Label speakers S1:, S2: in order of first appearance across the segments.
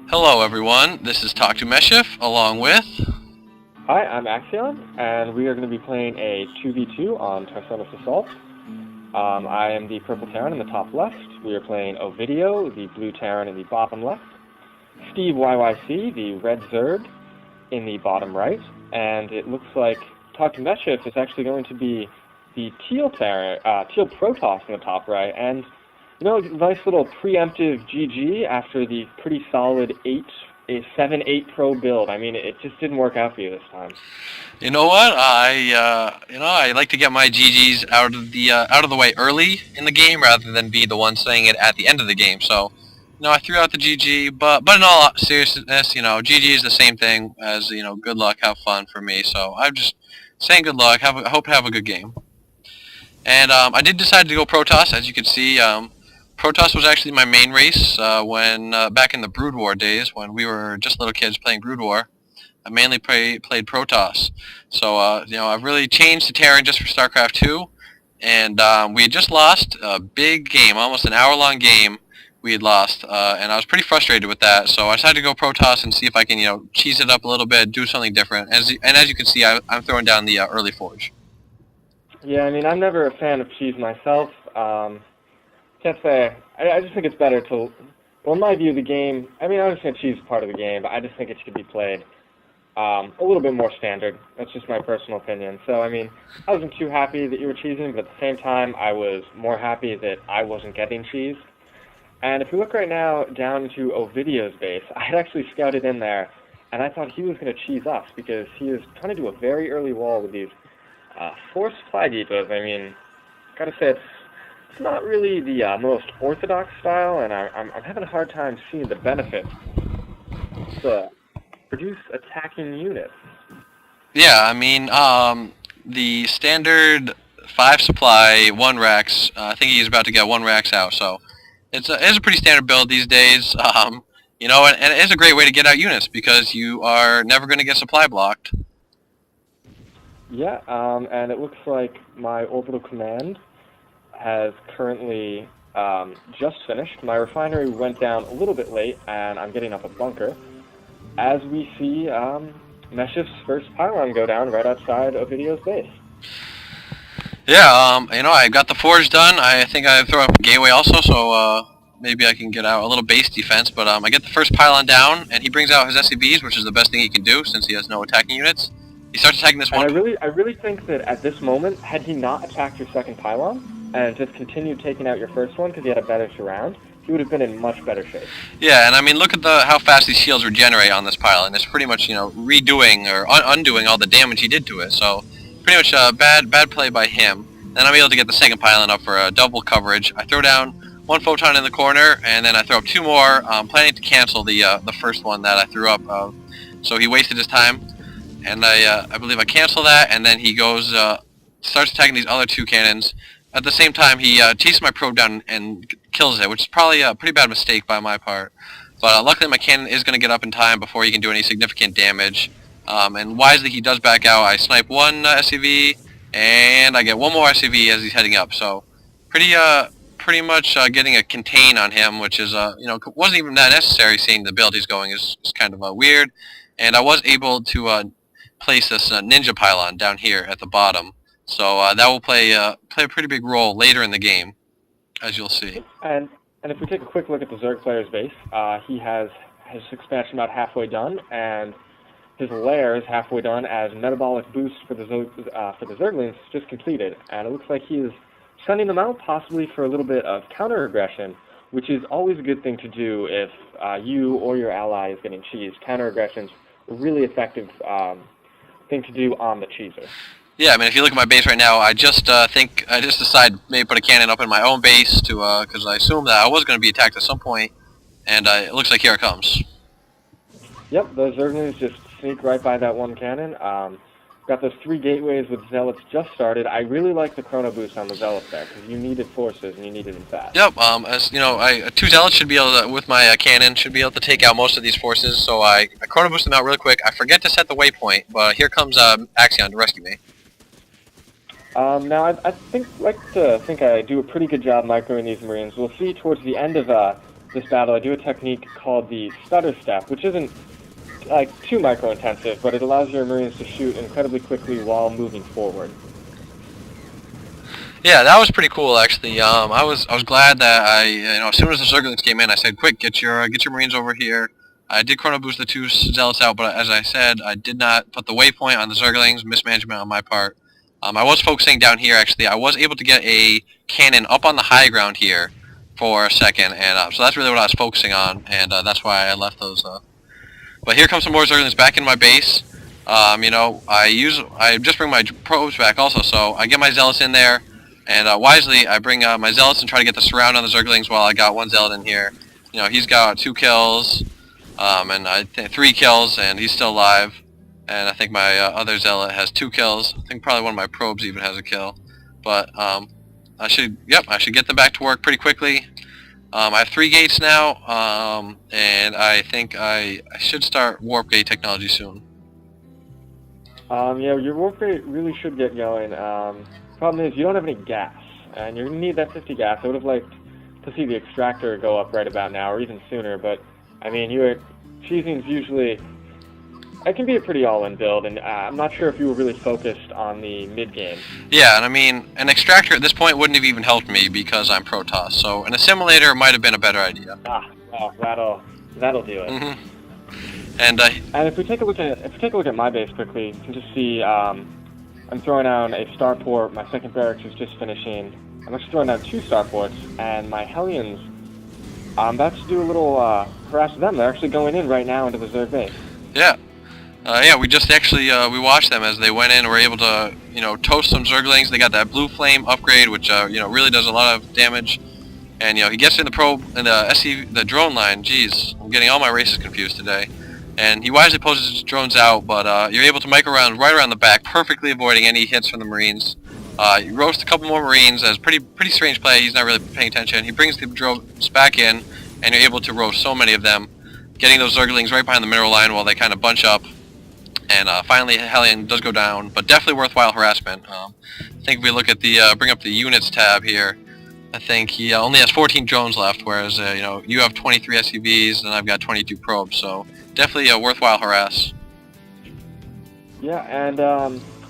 S1: Hello everyone, this is Talk to Meshif, along with...
S2: Hi, I'm Axion, and we are going to be playing a 2v2 on Tarsonis Assault. I am the purple Terran in the top left. We are playing Ovidio, the blue Terran in the bottom left. Steve YYC, the red Zerg, in the bottom right. And it looks like Talk to Meshif is actually going to be the teal Terran, teal Protoss in the top right. And, you know, nice little preemptive GG after the pretty solid 7-8 Pro build. I mean, it just didn't work out for you this time.
S1: You know what? I like to get my GGs out of the way early in the game rather than be the one saying it at the end of the game. So, I threw out the GG, but in all seriousness, GG is the same thing as good luck, have fun for me. So I'm just saying good luck. I hope to have a good game. And I did decide to go Protoss, as you can see. Protoss was actually my main race when back in the Brood War days when we were just little kids playing Brood War. I mainly played Protoss. So, I've really changed to Terran just for StarCraft 2. And we had just lost a big game, almost an hour-long game we had lost. And I was pretty frustrated with that. So I decided to go Protoss and see if I can, cheese it up a little bit, do something different. As you can see, I'm throwing down the early Forge.
S2: Yeah, I mean, I'm never a fan of cheese myself. Can't say. I just think it's better to... Well, in my view, the game... I mean, I understand cheese is part of the game, but I just think it should be played a little bit more standard. That's just my personal opinion. So, I mean, I wasn't too happy that you were cheesing, but at the same time, I was more happy that I wasn't getting cheese. And if we look right now down into Ovidio's base, I had actually scouted in there, and I thought he was going to cheese us because he was trying to do a very early wall with these four supply depots. I mean, gotta say it's not really the most orthodox style, and I'm having a hard time seeing the benefits to produce attacking units.
S1: Yeah, I mean, the standard 5 supply, 1 Rex, I think he's about to get 1 Rex out, so it's a pretty standard build these days, and it is a great way to get out units because you are never going to get supply blocked.
S2: Yeah, and it looks like my orbital command has currently just finished. My refinery went down a little bit late, and I'm getting up a bunker. As we see Meshif's first pylon go down right outside Ovidio's base.
S1: Yeah, I got the Forge done. I think I throw up a gateway also, so maybe I can get out a little base defense. But I get the first pylon down, and he brings out his SCVs, which is the best thing he can do since he has no attacking units. He starts attacking this one.
S2: And I really think that at this moment, had he not attacked your second pylon and just continued taking out your first one because he had a better surround, he would have been in much better shape.
S1: Yeah, and I mean, look at how fast these shields regenerate on this pylon. It's pretty much, redoing or undoing all the damage he did to it. So, pretty much bad play by him. Then I'm able to get the second pylon up for a double coverage. I throw down 1 photon in the corner, and then I throw up 2 more, planning to cancel the first one that I threw up. So he wasted his time, and I believe I cancel that, and then he goes, starts attacking these other 2 cannons. At the same time, he chases my probe down and kills it, which is probably a pretty bad mistake by my part. But luckily my cannon is going to get up in time before he can do any significant damage. And wisely he does back out. I snipe 1 SCV, and I get 1 more SCV as he's heading up. So pretty much getting a contain on him, which is wasn't even that necessary. Seeing the build he's going is kind of weird. And I was able to place this ninja pylon down here at the bottom. So that will play a pretty big role later in the game, as you'll see.
S2: And if we take a quick look at the Zerg player's base, he has his expansion about halfway done, and his lair is halfway done as metabolic boost for the Zerglings just completed. And it looks like he is sending them out possibly for a little bit of counter-aggression, which is always a good thing to do if you or your ally is getting cheesed. Counter-aggression's a really effective thing to do on the cheeser.
S1: Yeah, I mean, if you look at my base right now, I just decided maybe put a cannon up in my own base to because I assumed that I was going to be attacked at some point, and it looks like here it comes.
S2: Yep, those Zerglings just sneak right by that 1 cannon. Got those 3 gateways with Zealots just started. I really like the chrono boost on the Zealots there because you needed forces and you needed them fast.
S1: Yep. As you know, 2 Zealots should be able to, with my cannon, should be able to take out most of these forces. So I chrono boost them out really quick. I forget to set the waypoint, but here comes Axion to rescue me.
S2: Now, I think I do a pretty good job microing these Marines. We'll see towards the end of this battle, I do a technique called the stutter step, which isn't like too micro-intensive, but it allows your Marines to shoot incredibly quickly while moving forward.
S1: Yeah, that was pretty cool actually. I was glad that as soon as the Zerglings came in, I said, quick, get your Marines over here. I did chrono boost the 2 zealots out, but as I said, I did not put the waypoint on the Zerglings. Mismanagement on my part. I was focusing down here actually. I was able to get a cannon up on the high ground here for a second, and so that's really what I was focusing on, and that's why I left those. But here comes some more Zerglings back in my base. I just bring my probes back also, so I get my zealots in there. And wisely, I bring my zealots and try to get the surround on the Zerglings while I got 1 zealot in here. He's got 2 kills, and I think 3 kills, and he's still alive. And I think my other zealot has 2 kills. I think probably one of my probes even has a kill. But I should get them back to work pretty quickly. I have 3 gates now, and I think I should start warp gate technology soon.
S2: Yeah, your warp gate really should get going. Problem is, you don't have any gas, and you're going to need that 50 gas. I would have liked to see the extractor go up right about now, or even sooner, but, I mean, cheesing's usually, it can be a pretty all-in build, and I'm not sure if you were really focused on the mid-game.
S1: Yeah, and I mean, an extractor at this point wouldn't have even helped me because I'm Protoss, so an assimilator might have been a better idea.
S2: Well, that'll do it.
S1: Mm-hmm. And
S2: if we take a look at my base quickly, you can just see, I'm throwing down a starport. My second barracks is just finishing. I'm actually throwing down 2 starports, and my Hellions, I'm about to do a little harass them. They're actually going in right now into the Zerg base.
S1: Yeah. We just actually, we watched them as they went in and were able to, toast some Zerglings. They got that blue flame upgrade, which, really does a lot of damage. And, he gets in the probe, and the drone line. Jeez, I'm getting all my races confused today. And he wisely poses his drones out, but you're able to micro round right around the back, perfectly avoiding any hits from the Marines. You roast a couple more Marines as pretty strange play. He's not really paying attention. He brings the drones back in, and you're able to roast so many of them, getting those Zerglings right behind the mineral line while they kind of bunch up. And finally, Hellion does go down, but definitely worthwhile harassment. I think if we look at the bring up the units tab here, I think he only has 14 drones left, whereas you have 23 SUVs and I've got 22 probes, so definitely a worthwhile harass.
S2: Yeah, and I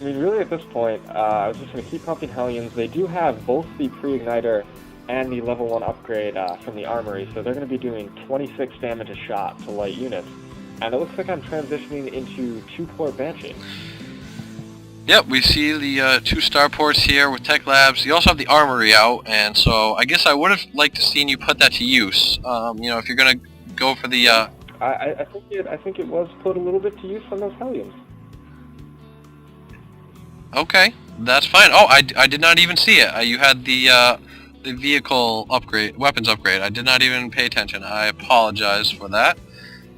S2: mean, really at this point, I was just going to keep pumping Hellions. They do have both the pre-igniter and the level 1 upgrade from the armory, so they're going to be doing 26 damage a shot to light units. And it looks like I'm transitioning into 2-port Banshee.
S1: Yep, we see the 2 starports here with Tech Labs. You also have the armory out, and so I guess I would have liked to seen you put that to use. If you're gonna go for the.
S2: I think it was put a little bit to use from those Hellions.
S1: Okay, that's fine. Oh, I did not even see it. You had the vehicle upgrade, weapons upgrade. I did not even pay attention. I apologize for that.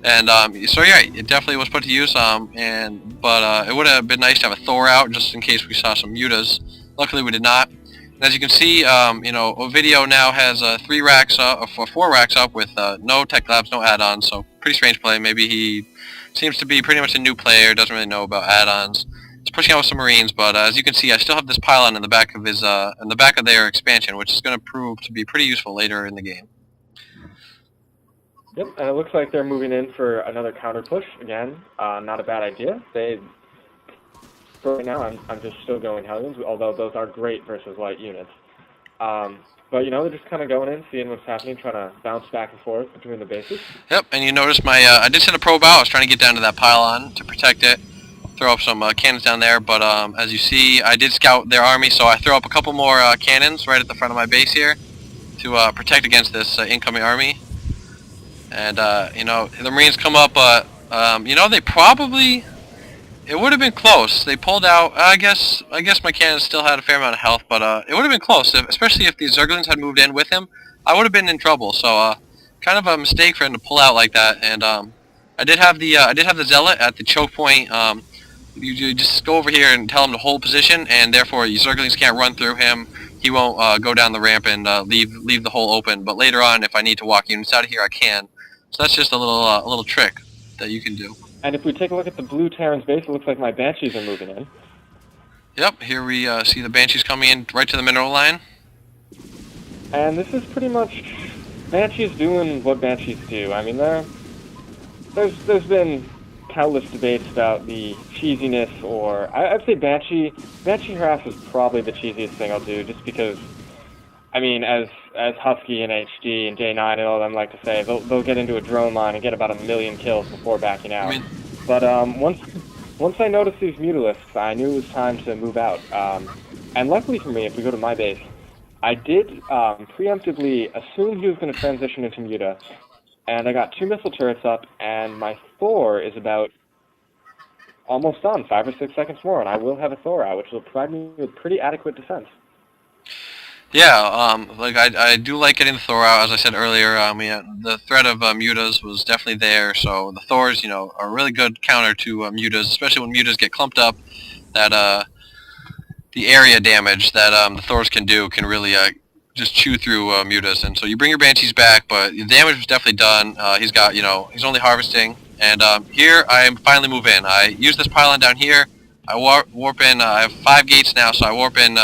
S1: And so yeah, it definitely was put to use. But it would have been nice to have a Thor out just in case we saw some mutas. Luckily, we did not. And as you can see, Ovidio now has 4 racks up with no tech labs, no add-ons. So pretty strange play. Maybe he seems to be pretty much a new player, doesn't really know about add-ons. He's pushing out with some Marines, but as you can see, I still have this pylon in the back of their expansion, which is going to prove to be pretty useful later in the game.
S2: Yep, and it looks like they're moving in for another counter push. Again, not a bad idea. For right now, I'm just still going Hellions, although those are great versus light units. But they're just kind of going in, seeing what's happening, trying to bounce back and forth between the bases.
S1: Yep, and you notice I did send a probe out. I was trying to get down to that pylon to protect it, throw up some cannons down there. But as you see, I did scout their army, so I throw up a couple more cannons right at the front of my base here to protect against this incoming army. And, the Marines come up, but, they probably, it would have been close. They pulled out, I guess my cannons still had a fair amount of health, but, it would have been close, especially if the Zerglings had moved in with him. I would have been in trouble, so, kind of a mistake for him to pull out like that, and, I did have the Zealot at the choke point. You just go over here and tell him to hold position, and therefore your Zerglings can't run through him. He won't, go down the ramp and, leave the hole open, but later on, if I need to walk units out of here, I can. So that's just a little trick that you can do.
S2: And if we take a look at the blue Terran's base, it looks like my Banshees are moving in.
S1: Yep, here we see the Banshees coming in right to the mineral line.
S2: And this is pretty much Banshee's doing what Banshees do. I mean, there's been countless debates about the cheesiness, or I'd say Banshee Harass is probably the cheesiest thing I'll do, just because, I mean, as Husky and HD and J9 and all of them like to say, they'll get into a drone line and get about 1,000,000 kills before backing out.
S1: I mean,
S2: But once I noticed these Mutalisks, I knew it was time to move out. And luckily for me, if we go to my base, I did preemptively assume he was going to transition into Muta, and I got 2 missile turrets up, and my Thor is about almost done, 5 or 6 seconds more, and I will have a Thor out, which will provide me with pretty adequate defense.
S1: yeah, like I do like getting the Thor out, as I said earlier. Yeah, the threat of mutas was definitely there, so the Thors, you know, are a really good counter to mutas, especially when mutas get clumped up. That the area damage that the Thors can do can really just chew through mutas, and so you bring your Banshees back, but the damage was definitely done. He's got, you know, he's only harvesting, and here I finally move in. I use this pylon down here. I warp in. I have 5 gates now, so I warp in.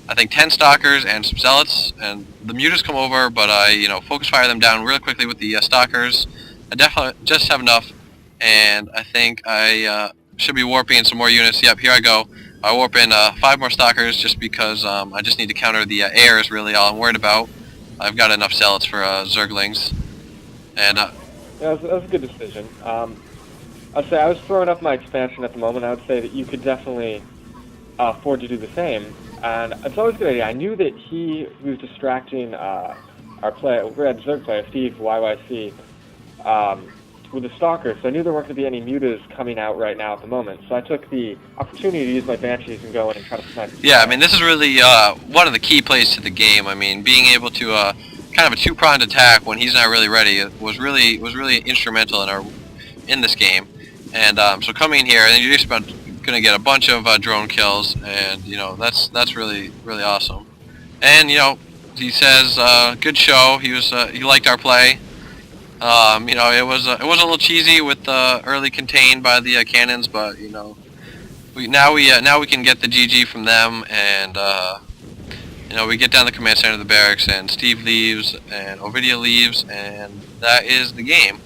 S1: I think 10 stalkers and some zealots, and the mutas come over, but I, you know, focus fire them down really quickly with the stalkers. I definitely just have enough, and I think I should be warping in some more units. Yep, here I go. I warp in 5 more stalkers just because I just need to counter the air is really all I'm worried about. I've got enough zealots for zerglings, and
S2: Yeah, that was a good decision. I'd say I was throwing up my expansion at the moment. I would say that you could definitely afford to do the same. And it's always a good idea. I knew that he was distracting our Red Zerg player, Steve YYC, with the Stalker, so I knew there weren't going to be any mutas coming out right now at the moment. So I took the opportunity to use my Banshees and go in and try to snipe.
S1: yeah, I mean, this is really one of the key plays to the game. I mean, being able to kind of a 2-pronged attack when he's not really ready was really instrumental in this game. And so coming in here, and you're just about going to get a bunch of drone kills, and you know that's really awesome. And you know, he says good show. He liked our play. You know, it was a little cheesy with early contained by the cannons, but you know, now we can get the GG from them, and you know, we get down the command center of the barracks, and Steve leaves, and Ovidia leaves, and that is the game.